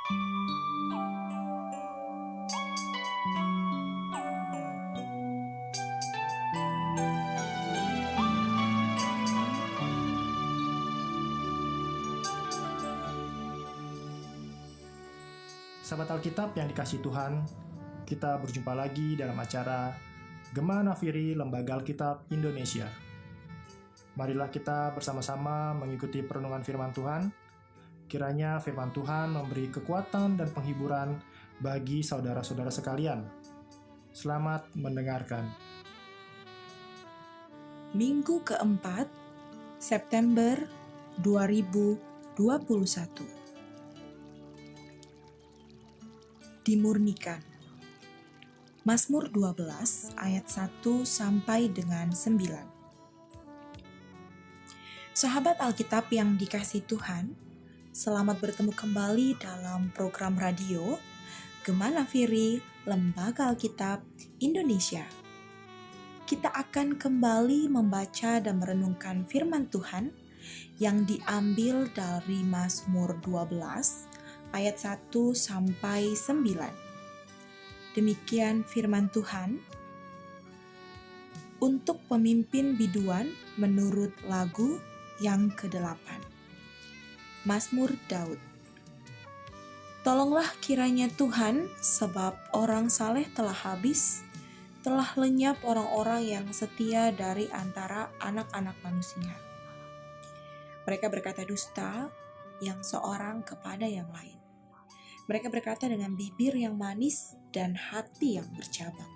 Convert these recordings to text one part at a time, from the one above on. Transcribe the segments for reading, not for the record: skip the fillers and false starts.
Sahabat Alkitab yang dikasihi Tuhan, kita berjumpa lagi dalam acara Gema Nafiri Lembaga Alkitab Indonesia. Marilah kita bersama-sama mengikuti perenungan firman Tuhan. Kiranya firman Tuhan memberi kekuatan dan penghiburan bagi saudara-saudara sekalian. Selamat mendengarkan. Minggu keempat, September 2021. Dimurnikan. Mazmur 12 ayat 1 sampai dengan 9. Sahabat Alkitab yang dikasihi Tuhan, selamat bertemu kembali dalam program radio Gema Nafiri Lembaga Alkitab Indonesia. Kita akan kembali membaca dan merenungkan firman Tuhan yang diambil dari Mazmur 12 ayat 1 sampai 9. Demikian firman Tuhan. Untuk pemimpin biduan menurut lagu yang ke-8. Mazmur Daud. Tolonglah kiranya Tuhan, sebab orang saleh telah habis, telah lenyap orang-orang yang setia dari antara anak-anak manusia. Mereka berkata dusta, yang seorang kepada yang lain. Mereka berkata dengan bibir yang manis dan hati yang bercabang.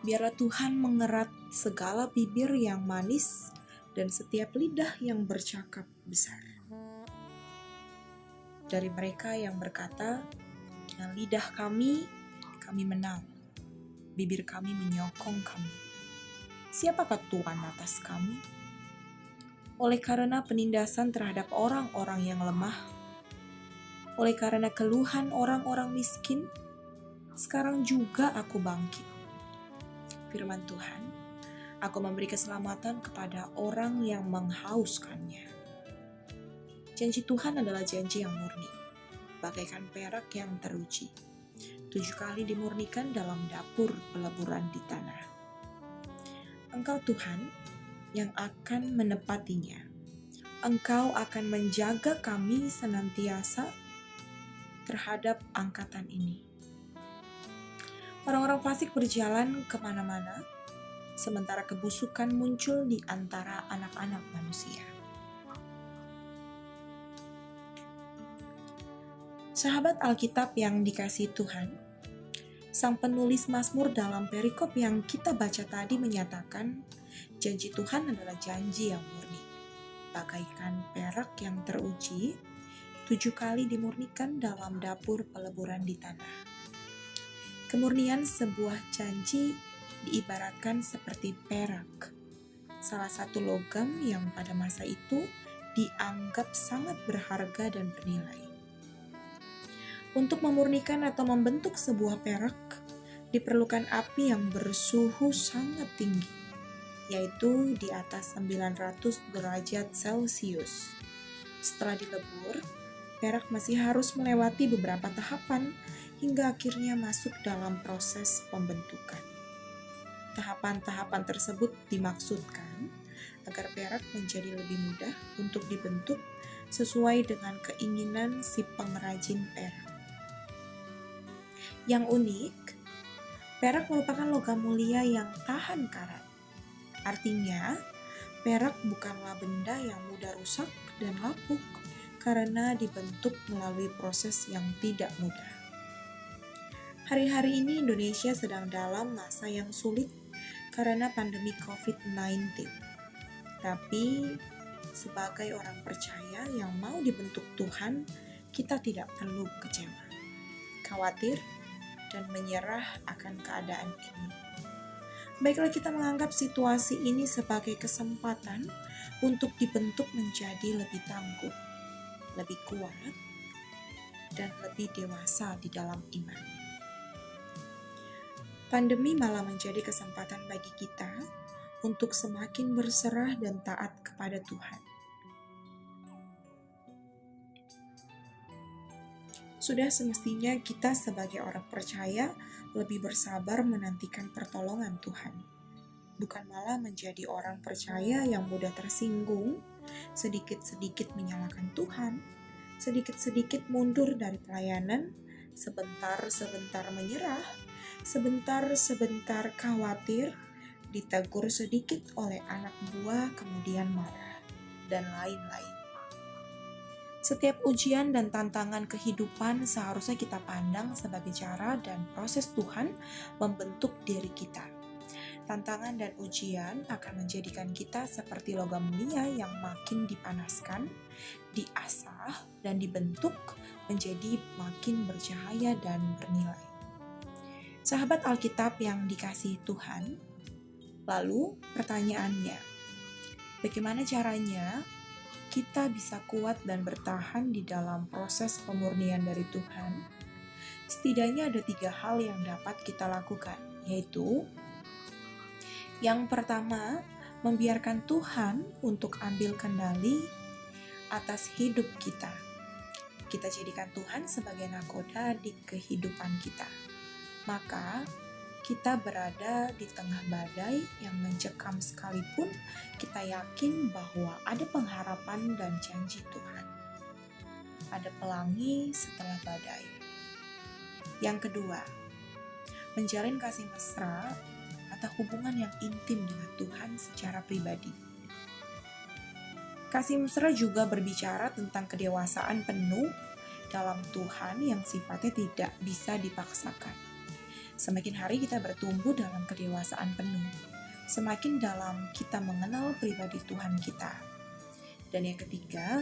Biarlah Tuhan mengerat segala bibir yang manis dan setiap lidah yang bercakap besar. Dari mereka yang berkata, dengan lidah kami menang, bibir kami menyokong kami. Siapakah Tuhan atas kami? Oleh karena penindasan terhadap orang-orang yang lemah, oleh karena keluhan orang-orang miskin, sekarang juga aku bangkit. Firman Tuhan, aku memberi keselamatan kepada orang yang menghauskannya. Janji Tuhan adalah janji yang murni, bagaikan perak yang teruji. 7 kali dimurnikan dalam dapur peleburan di tanah. Engkau Tuhan yang akan menepatinya. Engkau akan menjaga kami senantiasa terhadap angkatan ini. Orang-orang fasik berjalan kemana-mana, sementara kebusukan muncul di antara anak-anak manusia. Sahabat Alkitab yang dikasihi Tuhan, sang penulis Mazmur dalam perikop yang kita baca tadi menyatakan, janji Tuhan adalah janji yang murni, bagaikan perak yang teruji, 7 kali dimurnikan dalam dapur peleburan di tanah. Kemurnian sebuah janji diibaratkan seperti perak, salah satu logam yang pada masa itu dianggap sangat berharga dan bernilai. Untuk memurnikan atau membentuk sebuah perak, diperlukan api yang bersuhu sangat tinggi, yaitu di atas 900 derajat Celcius. Setelah dilebur, perak masih harus melewati beberapa tahapan hingga akhirnya masuk dalam proses pembentukan. Tahapan-tahapan tersebut dimaksudkan agar perak menjadi lebih mudah untuk dibentuk sesuai dengan keinginan si pengrajin perak. Yang unik, perak merupakan logam mulia yang tahan karat. Artinya, perak bukanlah benda yang mudah rusak dan lapuk, karena dibentuk melalui proses yang tidak mudah. Hari-hari ini Indonesia sedang dalam masa yang sulit karena pandemi COVID-19. Tapi sebagai orang percaya yang mau dibentuk Tuhan, kita tidak perlu kecewa, khawatir, dan menyerah akan keadaan ini. Baiklah kita menganggap situasi ini sebagai kesempatan untuk dibentuk menjadi lebih tangguh, lebih kuat, dan lebih dewasa di dalam iman. Pandemi malah menjadi kesempatan bagi kita untuk semakin berserah dan taat kepada Tuhan. Sudah semestinya kita sebagai orang percaya lebih bersabar menantikan pertolongan Tuhan. Bukan malah menjadi orang percaya yang mudah tersinggung, sedikit-sedikit menyalahkan Tuhan, sedikit-sedikit mundur dari pelayanan, sebentar-sebentar menyerah, sebentar-sebentar khawatir, ditegur sedikit oleh anak buah kemudian marah, dan lain-lain. Setiap ujian dan tantangan kehidupan seharusnya kita pandang sebagai cara dan proses Tuhan membentuk diri kita. Tantangan dan ujian akan menjadikan kita seperti logam mulia yang makin dipanaskan, diasah, dan dibentuk menjadi makin bercahaya dan bernilai. Sahabat Alkitab yang dikasihi Tuhan, lalu pertanyaannya, bagaimana caranya kita bisa kuat dan bertahan di dalam proses pemurnian dari Tuhan? Setidaknya ada 3 hal yang dapat kita lakukan, yaitu yang pertama, membiarkan Tuhan untuk ambil kendali atas hidup kita. Kita jadikan Tuhan sebagai nakoda di kehidupan kita. Maka kita berada di tengah badai yang mencekam sekalipun, kita yakin bahwa ada pengharapan dan janji Tuhan. Ada pelangi setelah badai. Yang kedua, menjalin kasih mesra atau hubungan yang intim dengan Tuhan secara pribadi. Kasih mesra juga berbicara tentang kedewasaan penuh dalam Tuhan yang sifatnya tidak bisa dipaksakan. Semakin hari kita bertumbuh dalam kedewasaan penuh, semakin dalam kita mengenal pribadi Tuhan kita. Dan yang ketiga,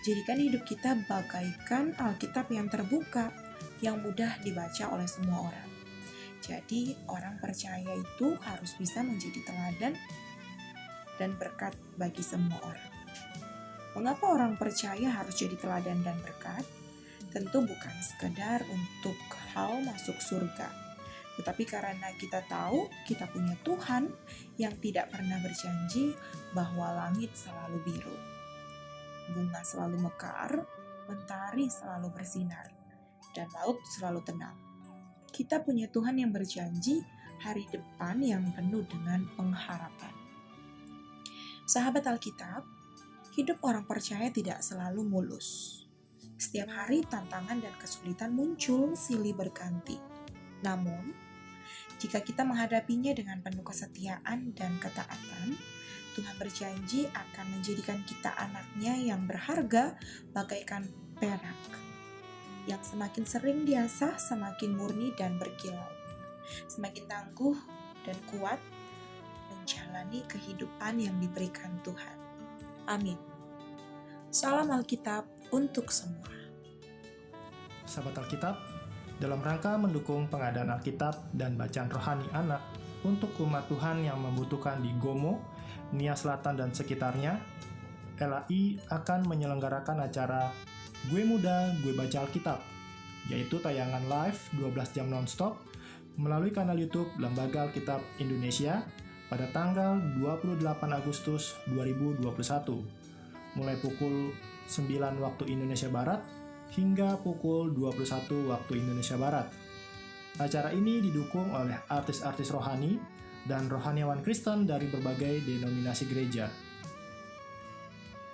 jadikan hidup kita bagaikan Alkitab yang terbuka, yang mudah dibaca oleh semua orang. Jadi, orang percaya itu harus bisa menjadi teladan dan berkat bagi semua orang. Mengapa orang percaya harus jadi teladan dan berkat? Tentu bukan sekedar untuk hal masuk surga, tetapi karena kita tahu kita punya Tuhan yang tidak pernah berjanji bahwa langit selalu biru, bunga selalu mekar, mentari selalu bersinar, dan laut selalu tenang. Kita punya Tuhan yang berjanji hari depan yang penuh dengan pengharapan. Sahabat Alkitab, hidup orang percaya tidak selalu mulus. Setiap hari tantangan dan kesulitan muncul silih berganti. Namun, jika kita menghadapinya dengan penuh kesetiaan dan ketaatan, Tuhan berjanji akan menjadikan kita anaknya yang berharga bagaikan perak, yang semakin sering diasah, semakin murni dan berkilau, semakin tangguh dan kuat menjalani kehidupan yang diberikan Tuhan. Amin. Salam Alkitab untuk semua. Sahabat Alkitab, dalam rangka mendukung pengadaan Alkitab dan bacaan rohani anak untuk umat Tuhan yang membutuhkan di Gomo, Nia Selatan dan sekitarnya, LAI akan menyelenggarakan acara Gue Muda, Gue Baca Alkitab, yaitu tayangan live 12 jam nonstop melalui kanal YouTube Lembaga Alkitab Indonesia pada tanggal 28 Agustus 2021, mulai pukul 9 waktu Indonesia Barat hingga pukul 21 waktu Indonesia Barat. Acara ini didukung oleh artis-artis rohani dan rohaniawan Kristen dari berbagai denominasi gereja.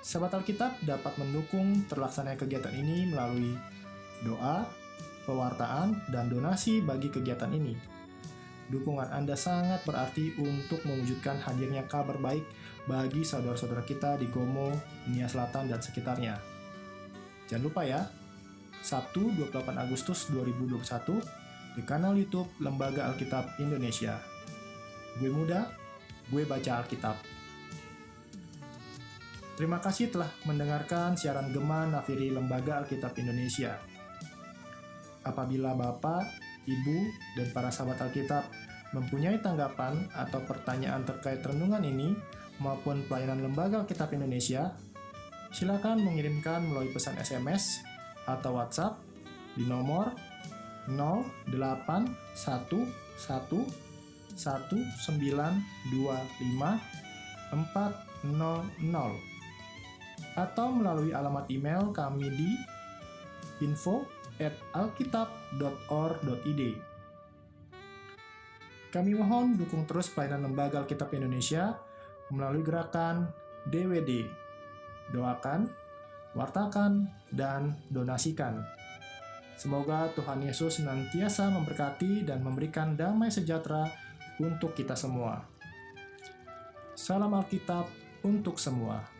Sahabat Alkitab dapat mendukung terlaksananya kegiatan ini melalui doa, pewartaan, dan donasi bagi kegiatan ini. Dukungan Anda sangat berarti untuk mewujudkan hadirnya kabar baik bagi saudara-saudara kita di Gomo, Nia Selatan, dan sekitarnya. Jangan lupa ya, Sabtu 28 Agustus 2021 di kanal YouTube Lembaga Alkitab Indonesia. Gue Muda, Gue Baca Alkitab. Terima kasih telah mendengarkan siaran Gema Nafiri Lembaga Alkitab Indonesia. Apabila Bapak, Ibu, dan para sahabat Alkitab mempunyai tanggapan atau pertanyaan terkait renungan ini maupun pelayanan Lembaga Alkitab Indonesia, silakan mengirimkan melalui pesan SMS atau WhatsApp di nomor 0819254000 atau melalui alamat email kami di info info@alkitab.or.id. Kami mohon dukung terus pelayanan Lembaga Alkitab Indonesia melalui gerakan DWD. Doakan, wartakan, dan donasikan. Semoga Tuhan Yesus senantiasa memberkati dan memberikan damai sejahtera untuk kita semua. Salam Alkitab untuk semua.